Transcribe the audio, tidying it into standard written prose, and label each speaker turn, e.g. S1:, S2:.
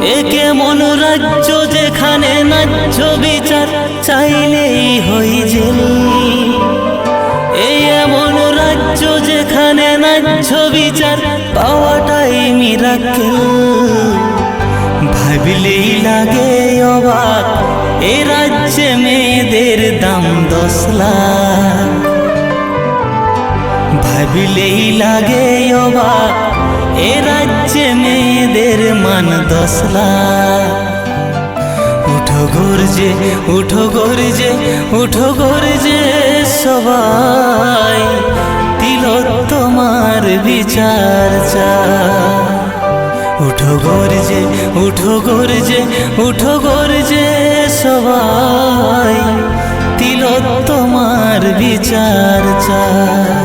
S1: এ কেমন রাজ্য যেখানে ন্যায্য বিচার চাইলেই হই জেল। এই এমন রাজ্য যেখানে ন্যায্য বিচার পাওয়াটাই মিরাকেল। ভাবলেই লাগে অবাক এ রাজ্যে মেয়েদের দাম 10 লাখ। ভাবলেই লাগে অবাক এ রাজ্যে মেয়েদের মান 10 লাখ। উঠো গর্জে উঠো গর্জে উঠো গর্জে সবাই, তিলোত্তমার বিচার চায়। উঠো গর্জে উঠো গর্জে উঠো গর্জে সবাই, তিলোত্তমার বিচার চায়।